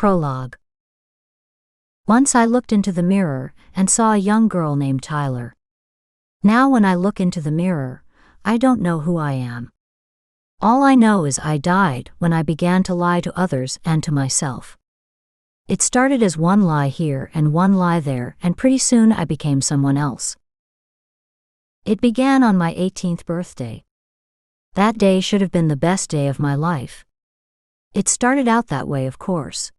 Prologue. Once I looked into the mirror and saw a young girl named Tyler. Now when I look into the mirror, I don't know who I am. All I know is I died when I began to lie to others and to myself. It started as one lie here and one lie there, and pretty soon I became someone else. It began on my 18th birthday. That day should have been the best day of my life. It started out that way, of course.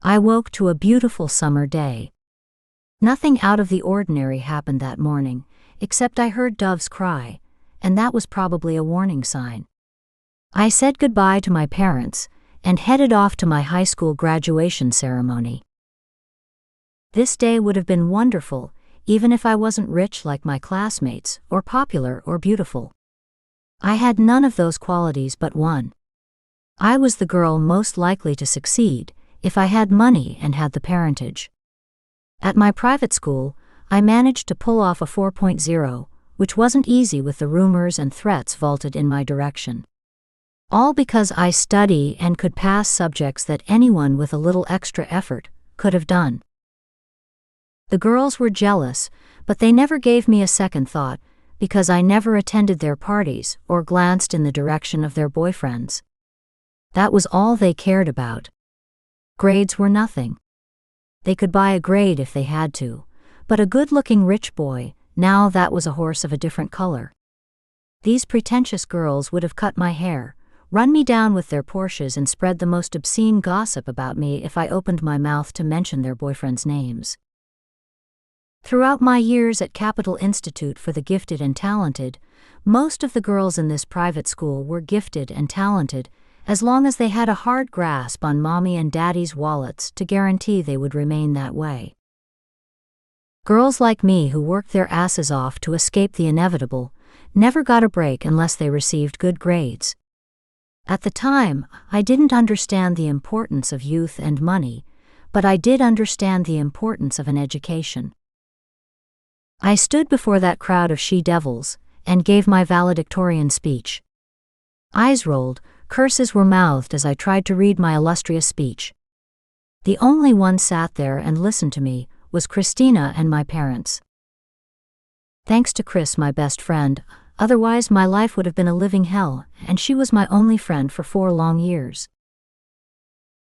I woke to a beautiful summer day. Nothing out of the ordinary happened that morning, except I heard doves cry, and that was probably a warning sign. I said goodbye to my parents and headed off to my high school graduation ceremony. This day would have been wonderful, even if I wasn't rich like my classmates, or popular or beautiful. I had none of those qualities but one. I was the girl most likely to succeed if I had money and had the parentage. At my private school, I managed to pull off a 4.0, which wasn't easy with the rumors and threats vaulted in my direction. All because I study and could pass subjects that anyone with a little extra effort could have done. The girls were jealous, but they never gave me a second thought because I never attended their parties or glanced in the direction of their boyfriends. That was all they cared about. Grades were nothing. They could buy a grade if they had to, but a good-looking rich boy, now that was a horse of a different color. These pretentious girls would have cut my hair, run me down with their Porsches, and spread the most obscene gossip about me if I opened my mouth to mention their boyfriends' names. Throughout my years at Capital Institute for the Gifted and Talented, most of the girls in this private school were gifted and talented, as long as they had a hard grasp on mommy and daddy's wallets to guarantee they would remain that way. Girls like me who worked their asses off to escape the inevitable never got a break unless they received good grades. At the time, I didn't understand the importance of youth and money, but I did understand the importance of an education. I stood before that crowd of she-devils and gave my valedictorian speech. Eyes rolled, curses were mouthed as I tried to read my illustrious speech. The only one sat there and listened to me was Christina and my parents. Thanks to Chris, my best friend, otherwise my life would have been a living hell, and she was my only friend for 4 long years.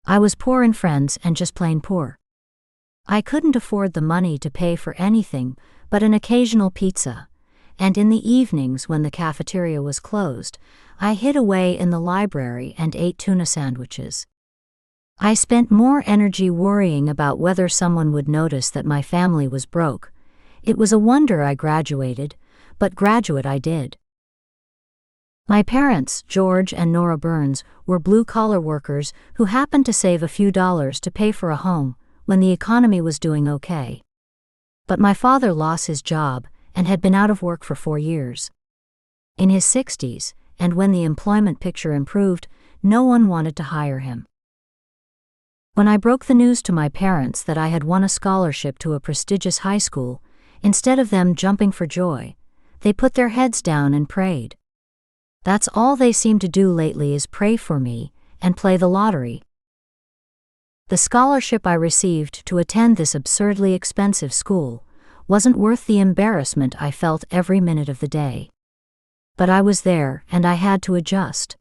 I was poor in friends and just plain poor. I couldn't afford the money to pay for anything but an occasional pizza, and in the evenings when the cafeteria was closed, I hid away in the library and ate tuna sandwiches. I spent more energy worrying about whether someone would notice that my family was broke. It was a wonder I graduated, but graduate I did. My parents, George and Nora Burns, were blue-collar workers who happened to save a few dollars to pay for a home when the economy was doing okay. But my father lost his job and had been out of work for 4 years. In his 60s, and when the employment picture improved, no one wanted to hire him. When I broke the news to my parents that I had won a scholarship to a prestigious high school, instead of them jumping for joy, they put their heads down and prayed. That's all they seem to do lately, is pray for me and play the lottery. The scholarship I received to attend this absurdly expensive school wasn't worth the embarrassment I felt every minute of the day. But I was there, and I had to adjust.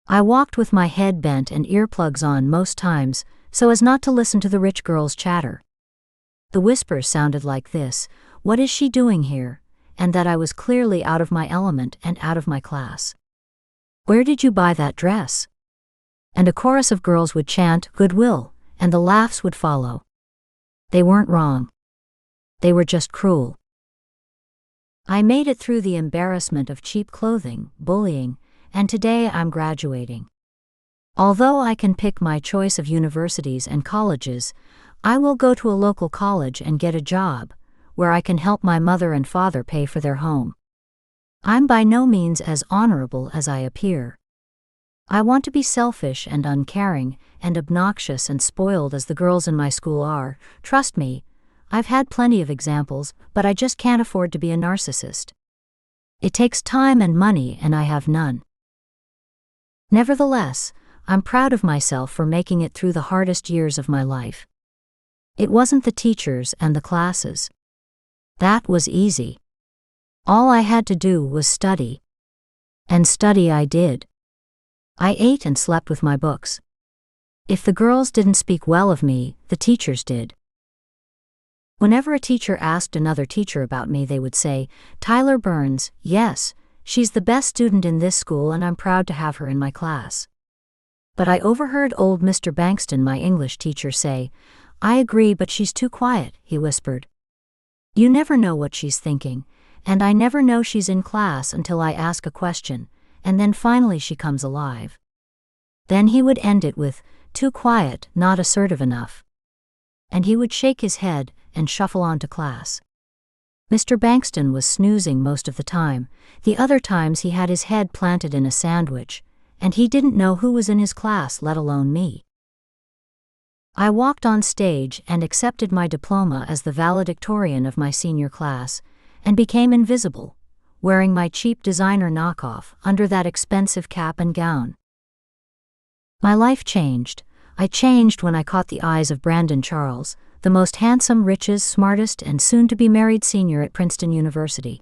I walked with my head bent and earplugs on most times, so as not to listen to the rich girls' chatter. The whispers sounded like this: "What is she doing here?" and that I was clearly out of my element and out of my class. "Where did you buy that dress?" And a chorus of girls would chant, "Goodwill," and the laughs would follow. They weren't wrong. They were just cruel. I made it through the embarrassment of cheap clothing, bullying, and today I'm graduating. Although I can pick my choice of universities and colleges, I will go to a local college and get a job, where I can help my mother and father pay for their home. I'm by no means as honorable as I appear. I want to be selfish and uncaring and obnoxious and spoiled as the girls in my school are. Trust me, I've had plenty of examples, but I just can't afford to be a narcissist. It takes time and money, and I have none. Nevertheless, I'm proud of myself for making it through the hardest years of my life. It wasn't the teachers and the classes. That was easy. All I had to do was study. And study I did. I ate and slept with my books. If the girls didn't speak well of me, the teachers did. Whenever a teacher asked another teacher about me, they would say, "Tyler Burns, yes, she's the best student in this school and I'm proud to have her in my class." But I overheard old Mr. Bankston, my English teacher, say, "I agree, but she's too quiet," he whispered. "You never know what she's thinking, and I never know she's in class until I ask a question, and then finally she comes alive." Then he would end it with, "Too quiet, not assertive enough." And he would shake his head and shuffle on to class. Mr. Bankston was snoozing most of the time. The other times he had his head planted in a sandwich, and he didn't know who was in his class, let alone me. I walked on stage and accepted my diploma as the valedictorian of my senior class, and became invisible, wearing my cheap designer knockoff under that expensive cap and gown. My life changed. I changed when I caught the eyes of Brandon Charles, the most handsome, richest, smartest, and soon-to-be-married senior at Princeton University.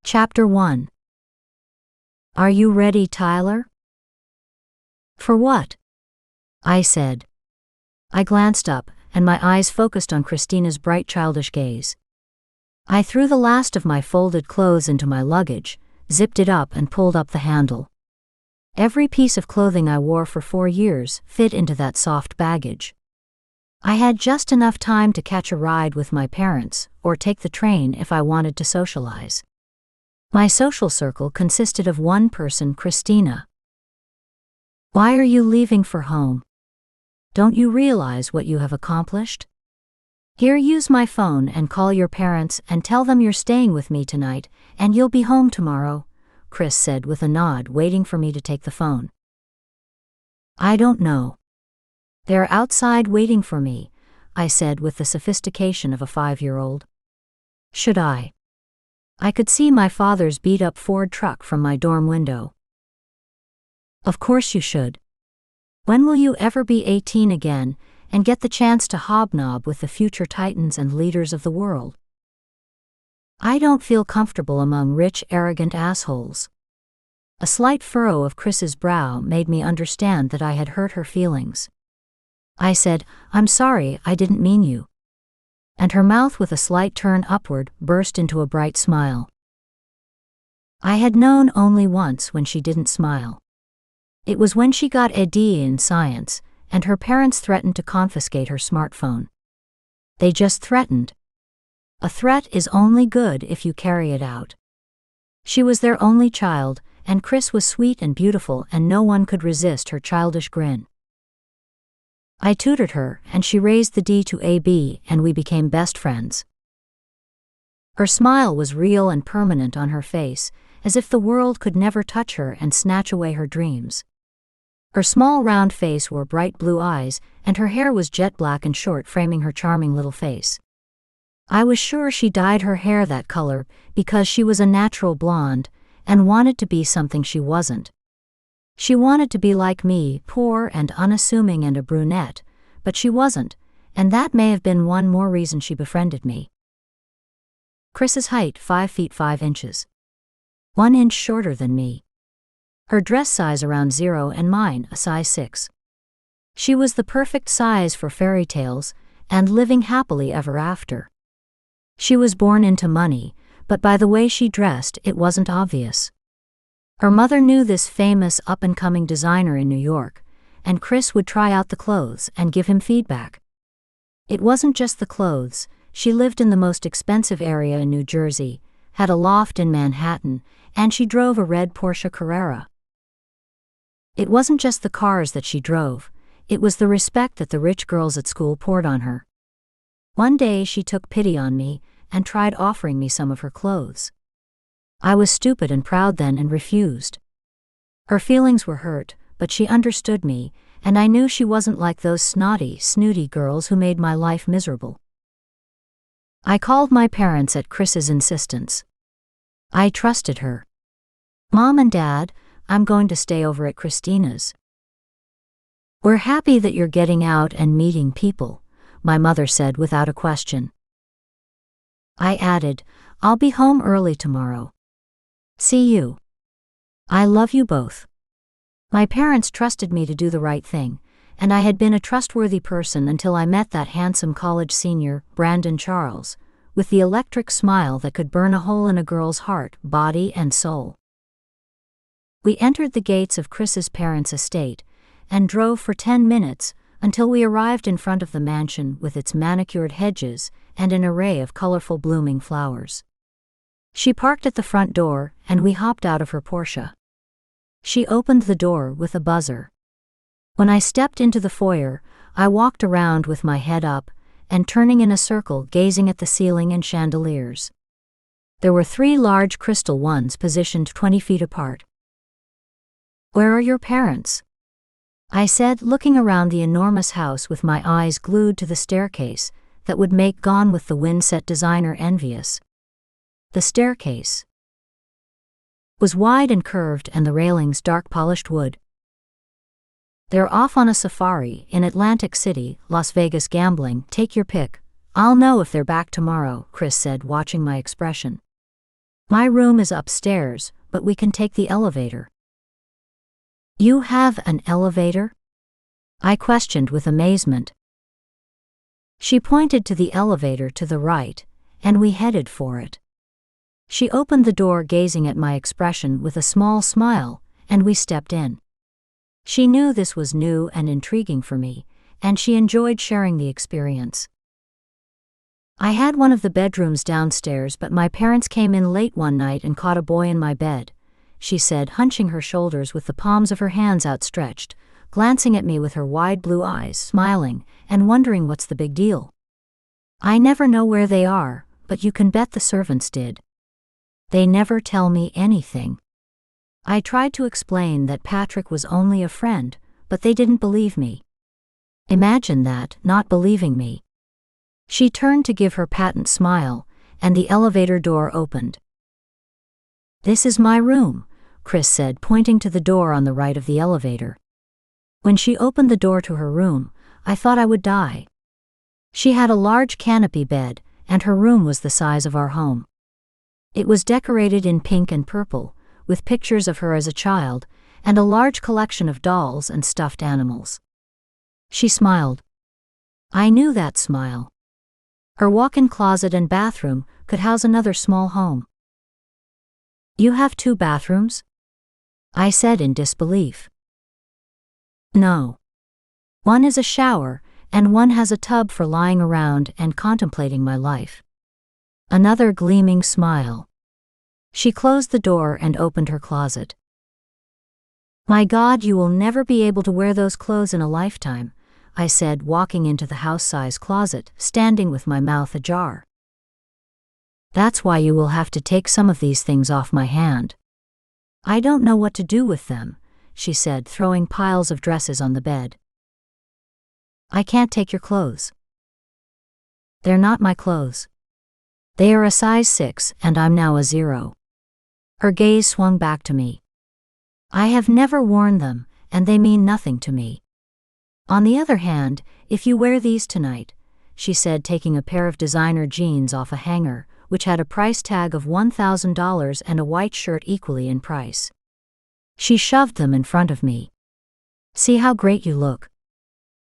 Chapter 1. Are you ready, Tyler? For what? I said. I glanced up, and my eyes focused on Christina's bright childish gaze. I threw the last of my folded clothes into my luggage, zipped it up and pulled up the handle. Every piece of clothing I wore for 4 years fit into that soft baggage. I had just enough time to catch a ride with my parents, or take the train if I wanted to socialize. My social circle consisted of one person, Christina. Why are you leaving for home? Don't you realize what you have accomplished? Here, use my phone and call your parents and tell them you're staying with me tonight, and you'll be home tomorrow, Chris said with a nod, waiting for me to take the phone. I don't know. They're outside waiting for me, I said with the sophistication of a 5-year-old. Should I? I could see my father's beat-up Ford truck from my dorm window. Of course you should. When will you ever be 18 again and get the chance to hobnob with the future titans and leaders of the world? I don't feel comfortable among rich, arrogant assholes. A slight furrow of Chris's brow made me understand that I had hurt her feelings. I said, I'm sorry, I didn't mean you. And her mouth, with a slight turn upward, burst into a bright smile. I had known only once when she didn't smile. It was when she got a D in science, and her parents threatened to confiscate her smartphone. They just threatened. A threat is only good if you carry it out. She was their only child, and Chris was sweet and beautiful, and no one could resist her childish grin. I tutored her, and she raised the D to a B, and we became best friends. Her smile was real and permanent on her face, as if the world could never touch her and snatch away her dreams. Her small round face wore bright blue eyes, and her hair was jet black and short, framing her charming little face. I was sure she dyed her hair that color because she was a natural blonde and wanted to be something she wasn't. She wanted to be like me, poor and unassuming and a brunette, but she wasn't, and that may have been one more reason she befriended me. Chris's height, 5 feet 5 inches. 1 inch shorter than me. Her dress size around 0 and mine a size 6. She was the perfect size for fairy tales and living happily ever after. She was born into money, but by the way she dressed it wasn't obvious. Her mother knew this famous up-and-coming designer in New York, and Chris would try out the clothes and give him feedback. It wasn't just the clothes. She lived in the most expensive area in New Jersey, had a loft in Manhattan, and she drove a red Porsche Carrera. It wasn't just the cars that she drove, it was the respect that the rich girls at school poured on her. One day she took pity on me and tried offering me some of her clothes. I was stupid and proud then and refused. Her feelings were hurt, but she understood me, and I knew she wasn't like those snotty, snooty girls who made my life miserable. I called my parents at Chris's insistence. I trusted her. Mom and Dad, I'm going to stay over at Christina's. We're happy that you're getting out and meeting people, my mother said without a question. I added, I'll be home early tomorrow. See you. I love you both. My parents trusted me to do the right thing, and I had been a trustworthy person until I met that handsome college senior, Brandon Charles, with the electric smile that could burn a hole in a girl's heart, body, and soul. We entered the gates of Chris's parents' estate and drove for 10 minutes until we arrived in front of the mansion with its manicured hedges and an array of colorful blooming flowers. She parked at the front door and we hopped out of her Porsche. She opened the door with a buzzer. When I stepped into the foyer, I walked around with my head up and turning in a circle gazing at the ceiling and chandeliers. There were 3 large crystal ones positioned 20 feet apart. Where are your parents? I said, looking around the enormous house with my eyes glued to the staircase that would make Gone with the Wind set designer envious. The staircase was wide and curved and the railings dark polished wood. They're off on a safari in Atlantic City, Las Vegas gambling, take your pick. I'll know if they're back tomorrow, Chris said, watching my expression. My room is upstairs, but we can take the elevator. You have an elevator? I questioned with amazement. She pointed to the elevator to the right, and we headed for it. She opened the door gazing at my expression with a small smile, and we stepped in. She knew this was new and intriguing for me, and she enjoyed sharing the experience. I had one of the bedrooms downstairs, but my parents came in late one night and caught a boy in my bed, she said, hunching her shoulders with the palms of her hands outstretched, glancing at me with her wide blue eyes, smiling, and wondering what's the big deal. I never know where they are, but you can bet the servants did. They never tell me anything. I tried to explain that Patrick was only a friend, but they didn't believe me. Imagine that, not believing me. She turned to give her patent smile, and the elevator door opened. This is my room, Chris said, pointing to the door on the right of the elevator. When she opened the door to her room, I thought I would die. She had a large canopy bed, and her room was the size of our home. It was decorated in pink and purple, with pictures of her as a child, and a large collection of dolls and stuffed animals. She smiled. I knew that smile. Her walk-in closet and bathroom could house another small home. You have 2 bathrooms? I said in disbelief. No. One is a shower, and one has a tub for lying around and contemplating my life. Another gleaming smile. She closed the door and opened her closet. My God, you will never be able to wear those clothes in a lifetime, I said, walking into the house-size closet, standing with my mouth ajar. That's why you will have to take some of these things off my hand. I don't know what to do with them, she said, throwing piles of dresses on the bed. I can't take your clothes. They're not my clothes. They are a size 6 and I'm now a 0. Her gaze swung back to me. I have never worn them, and they mean nothing to me. On the other hand, if you wear these tonight, she said, taking a pair of designer jeans off a hanger, which had a price tag of $1,000 and a white shirt equally in price. She shoved them in front of me. See how great you look.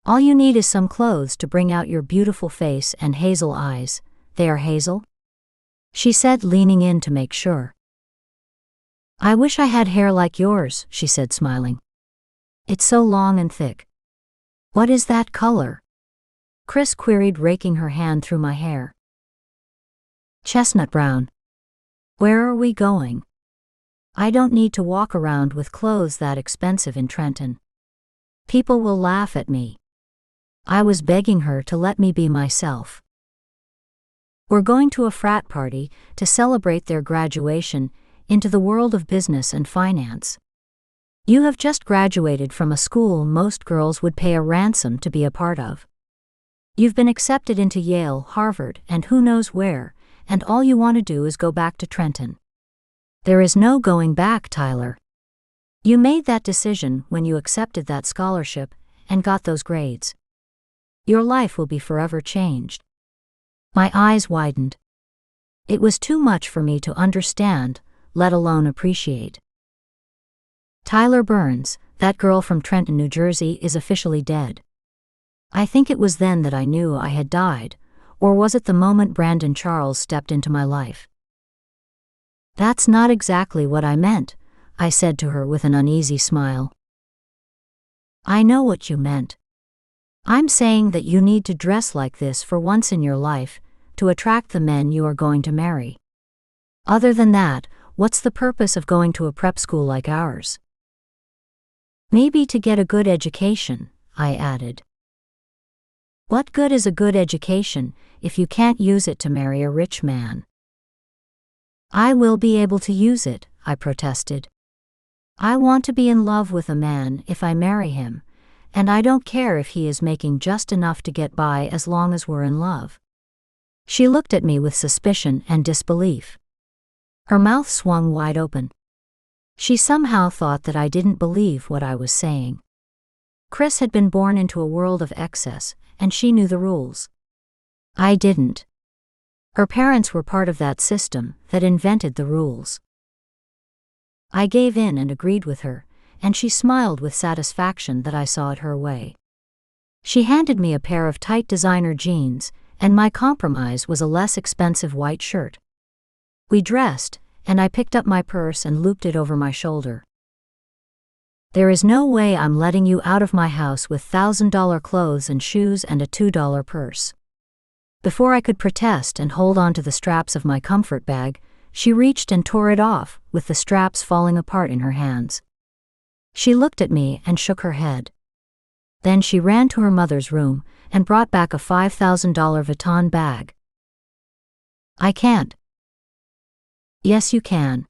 All you need is some clothes to bring out your beautiful face and hazel eyes. They are hazel? She said, leaning in to make sure. I wish I had hair like yours, she said, smiling. It's so long and thick. What is that color? Chris queried, raking her hand through my hair. Chestnut brown. Where are we going? I don't need to walk around with clothes that expensive in Trenton. People will laugh at me. I was begging her to let me be myself. We're going to a frat party to celebrate their graduation into the world of business and finance. You have just graduated from a school most girls would pay a ransom to be a part of. You've been accepted into Yale, Harvard, and who knows where, and all you want to do is go back to Trenton. There is no going back, Tyler. You made that decision when you accepted that scholarship and got those grades. Your life will be forever changed. My eyes widened. It was too much for me to understand, let alone appreciate. Tyler Burns, that girl from Trenton, New Jersey, is officially dead. I think it was then that I knew I had died, or was it the moment Brandon Charles stepped into my life? That's not exactly what I meant, I said to her with an uneasy smile. I know what you meant. I'm saying that you need to dress like this for once in your life, to attract the men you are going to marry. Other than that, what's the purpose of going to a prep school like ours? Maybe to get a good education, I added. What good is a good education if you can't use it to marry a rich man? I will be able to use it, I protested. I want to be in love with a man if I marry him, and I don't care if he is making just enough to get by as long as we're in love. She looked at me with suspicion and disbelief. Her mouth swung wide open. She somehow thought that I didn't believe what I was saying. Chris had been born into a world of excess, and she knew the rules. I didn't. Her parents were part of that system that invented the rules. I gave in and agreed with her, and she smiled with satisfaction that I saw it her way. She handed me a pair of tight designer jeans, and my compromise was a less expensive white shirt. We dressed, and I picked up my purse and looped it over my shoulder. There is no way I'm letting you out of my house with $1,000 clothes and shoes and a $2 purse. Before I could protest and hold on to the straps of my comfort bag, she reached and tore it off, with the straps falling apart in her hands. She looked at me and shook her head. Then she ran to her mother's room and brought back a $5,000 Vuitton bag. I can't. Yes, you can.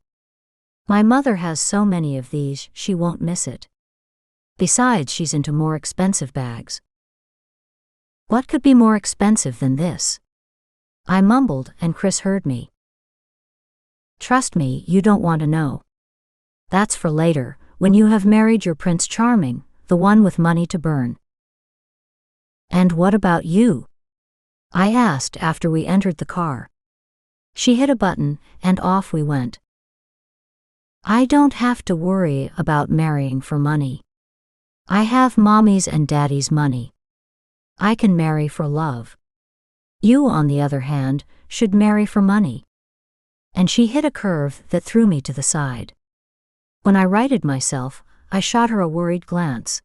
My mother has so many of these, she won't miss it. Besides, she's into more expensive bags. What could be more expensive than this? I mumbled, and Chris heard me. Trust me, you don't want to know. That's for later, when you have married your Prince Charming, the one with money to burn. And what about you? I asked after we entered the car. She hit a button, and off we went. I don't have to worry about marrying for money. I have mommy's and daddy's money. I can marry for love. You, on the other hand, should marry for money. And she hit a curve that threw me to the side. When I righted myself, I shot her a worried glance.